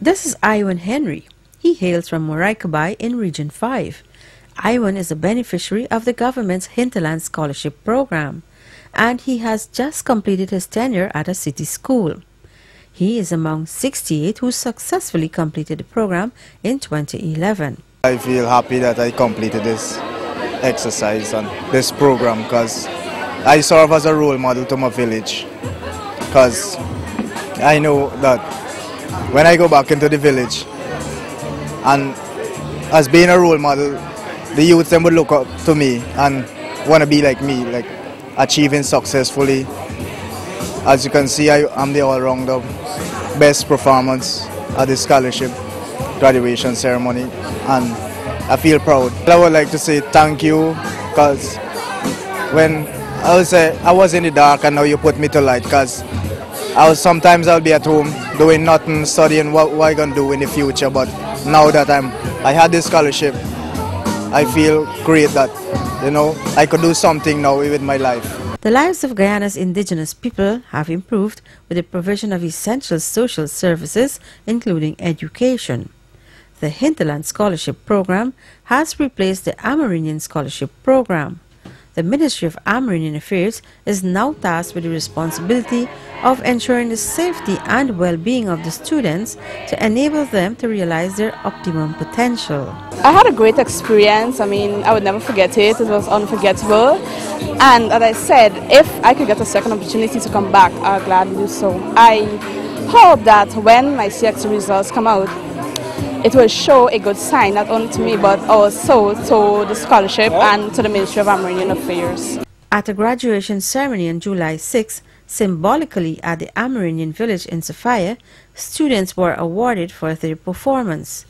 This is Iwan Henry. He hails from Moraikabai in Region 5. Iwan is a beneficiary of the government's Hinterland Scholarship Program, and he has just completed his tenure at a city school. He is among 68 who successfully completed the program in 2011. I feel happy that I completed this exercise and this program because I serve as a role model to my village, because I know that when I go back into the village and as being a role model, the youth then would look up to me and want to be like me, like achieving successfully. As you can see, I'm the all-rounder best performance at the scholarship graduation ceremony, and I feel proud. I would like to say thank you, because when I was in the dark and now you put me to light, because sometimes I'll be at home doing nothing, studying what I gonna do in the future, but now that I had this scholarship, I feel great that, I could do something now with my life. The lives of Guyana's indigenous people have improved with the provision of essential social services, including education. The Hinterland Scholarship Program has replaced the Amerindian Scholarship Program. The Ministry of Amerindian Affairs is now tasked with the responsibility of ensuring the safety and well-being of the students to enable them to realize their optimum potential. I had a great experience. I would never forget it. It was unforgettable. And as I said, if I could get a second opportunity to come back, I'll gladly do so. I hope that when my CXC results come out, it will show a good sign, not only to me, but also to the scholarship and to the Ministry of Amerindian Affairs. At a graduation ceremony on July 6, symbolically at the Amerindian village in Sophia, students were awarded for their performance.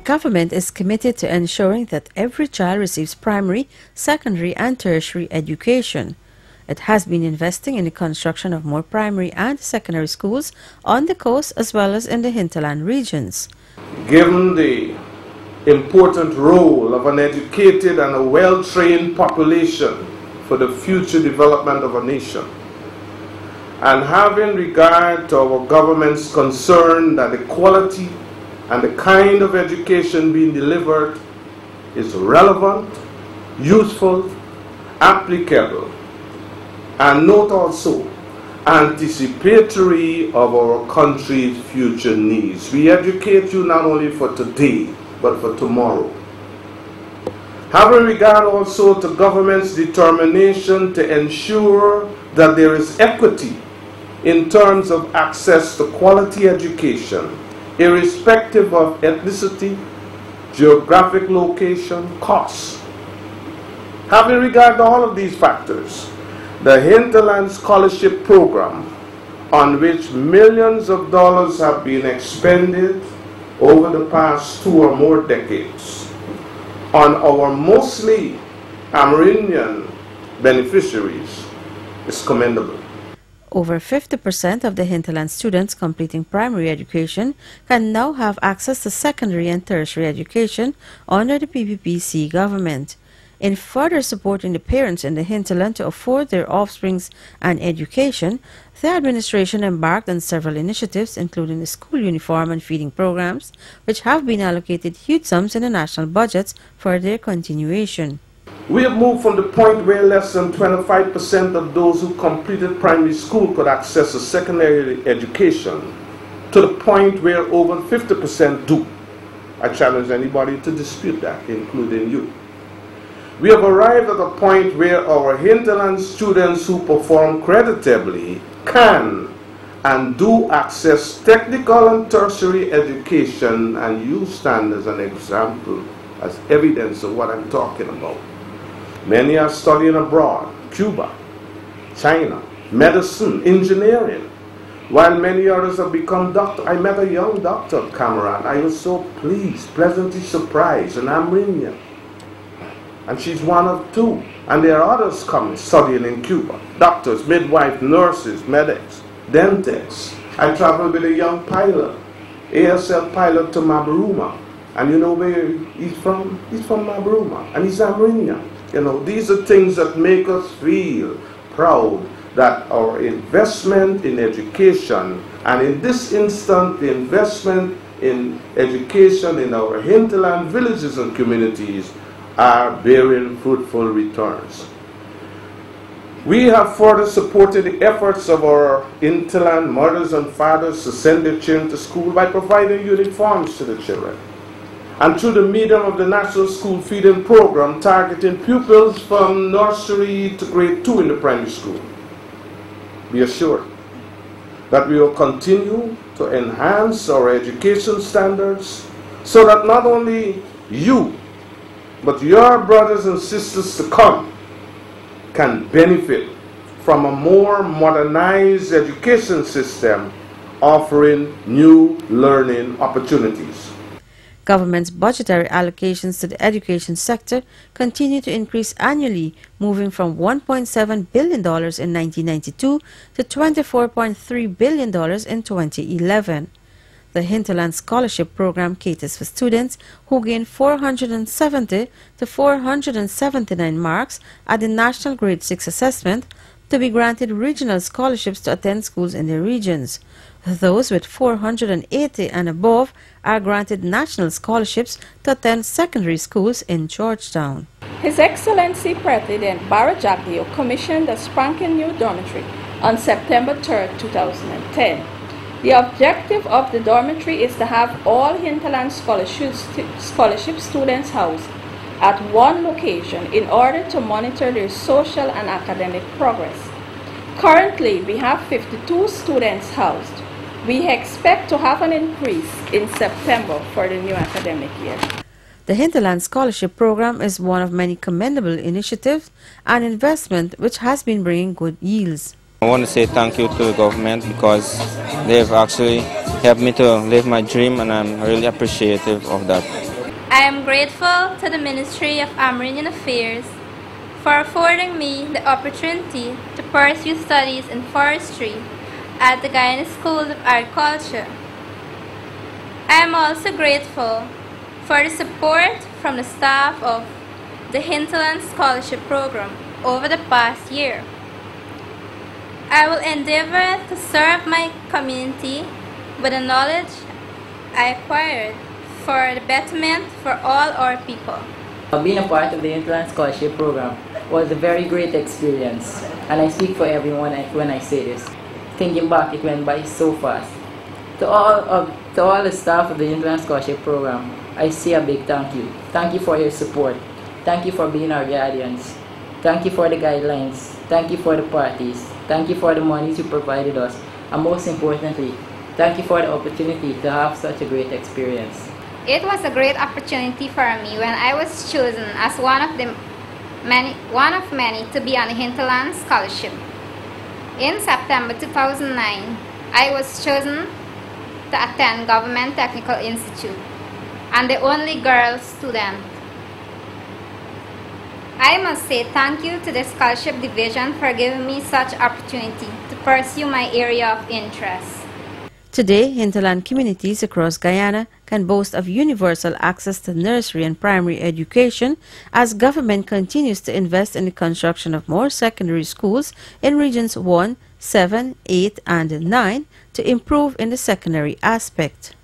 Government is committed to ensuring that every child receives primary, secondary and tertiary education. It has been investing in the construction of more primary and secondary schools on the coast as well as in the hinterland regions. Given the important role of an educated and a well-trained population for the future development of a nation, and having regard to our government's concern that the quality and the kind of education being delivered is relevant, useful, applicable, and note also anticipatory of our country's future needs. We educate you not only for today, but for tomorrow. Having regard also to government's determination to ensure that there is equity in terms of access to quality education, irrespective of ethnicity, geographic location, costs. Having regard to all of these factors, the Hinterland Scholarship Program, on which millions of dollars have been expended over the past 2 or more decades on our mostly Amerindian beneficiaries, is commendable. Over 50% of the hinterland students completing primary education can now have access to secondary and tertiary education under the PPPC government. In further supporting the parents in the hinterland to afford their offsprings an education, the administration embarked on several initiatives, including the school uniform and feeding programs, which have been allocated huge sums in the national budgets for their continuation. We have moved from the point where less than 25% of those who completed primary school could access a secondary education to the point where over 50% do. I challenge anybody to dispute that, including you. We have arrived at a point where our hinterland students who perform creditably can and do access technical and tertiary education, and you stand as an example, as evidence of what I'm talking about. Many are studying abroad, Cuba, China, medicine, engineering, while many others have become doctors. I met a young doctor, Cameron. I was so pleased, pleasantly surprised, and I'm Armenian. And she's one of two. And there are others coming, studying in Cuba. Doctors, midwives, nurses, medics, dentists. I traveled with a young pilot, ASL pilot to Mabruma. And you know where he's from? He's from Mabruma. And he's Armenian. You know, these are things that make us feel proud that our investment in education, and in this instant, the investment in education in our hinterland villages and communities are bearing fruitful returns. We have further supported the efforts of our hinterland mothers and fathers to send their children to school by providing uniforms to the children, and through the medium of the National School Feeding Program, targeting pupils from nursery to grade 2 in the primary school. Be assured that we will continue to enhance our education standards so that not only you, but your brothers and sisters to come can benefit from a more modernized education system offering new learning opportunities. Government's budgetary allocations to the education sector continue to increase annually, moving from $1.7 billion in 1992 to $24.3 billion in 2011. The Hinterland Scholarship Program caters for students who gain 470 to 479 marks at the National Grade 6 Assessment to be granted regional scholarships to attend schools in their regions. Those with 480 and above are granted national scholarships to attend secondary schools in Georgetown. His Excellency President Barra Jagdeo commissioned a spanking new dormitory on September 3, 2010. The objective of the dormitory is to have all Hinterland scholarship students housed at one location in order to monitor their social and academic progress. Currently, we have 52 students housed. We expect to have an increase in September for the new academic year. The Hinterland Scholarship Program is one of many commendable initiatives and investment which has been bringing good yields. I want to say thank you to the government because they've actually helped me to live my dream, and I'm really appreciative of that. I am grateful to the Ministry of Armenian Affairs for affording me the opportunity to pursue studies in forestry at the Guyana School of Agriculture. I am also grateful for the support from the staff of the Hinterland Scholarship Program over the past year. I will endeavor to serve my community with the knowledge I acquired for the betterment for all our people. Being a part of the Hinterland Scholarship Program was a very great experience, and I speak for everyone when I say this. Thinking back, it went by so fast. To all the staff of the Hinterland Scholarship Program, I say a big thank you. Thank you for your support. Thank you for being our guardians. Thank you for the guidelines. Thank you for the parties. Thank you for the monies you provided us. And most importantly, thank you for the opportunity to have such a great experience. It was a great opportunity for me when I was chosen as one of many to be on the Hinterland Scholarship. In September 2009, I was chosen to attend Government Technical Institute and the only girl student. I must say thank you to the Scholarship Division for giving me such opportunity to pursue my area of interest. Today, hinterland communities across Guyana can boast of universal access to nursery and primary education as government continues to invest in the construction of more secondary schools in regions 1, 7, 8, and 9 to improve in the secondary aspect.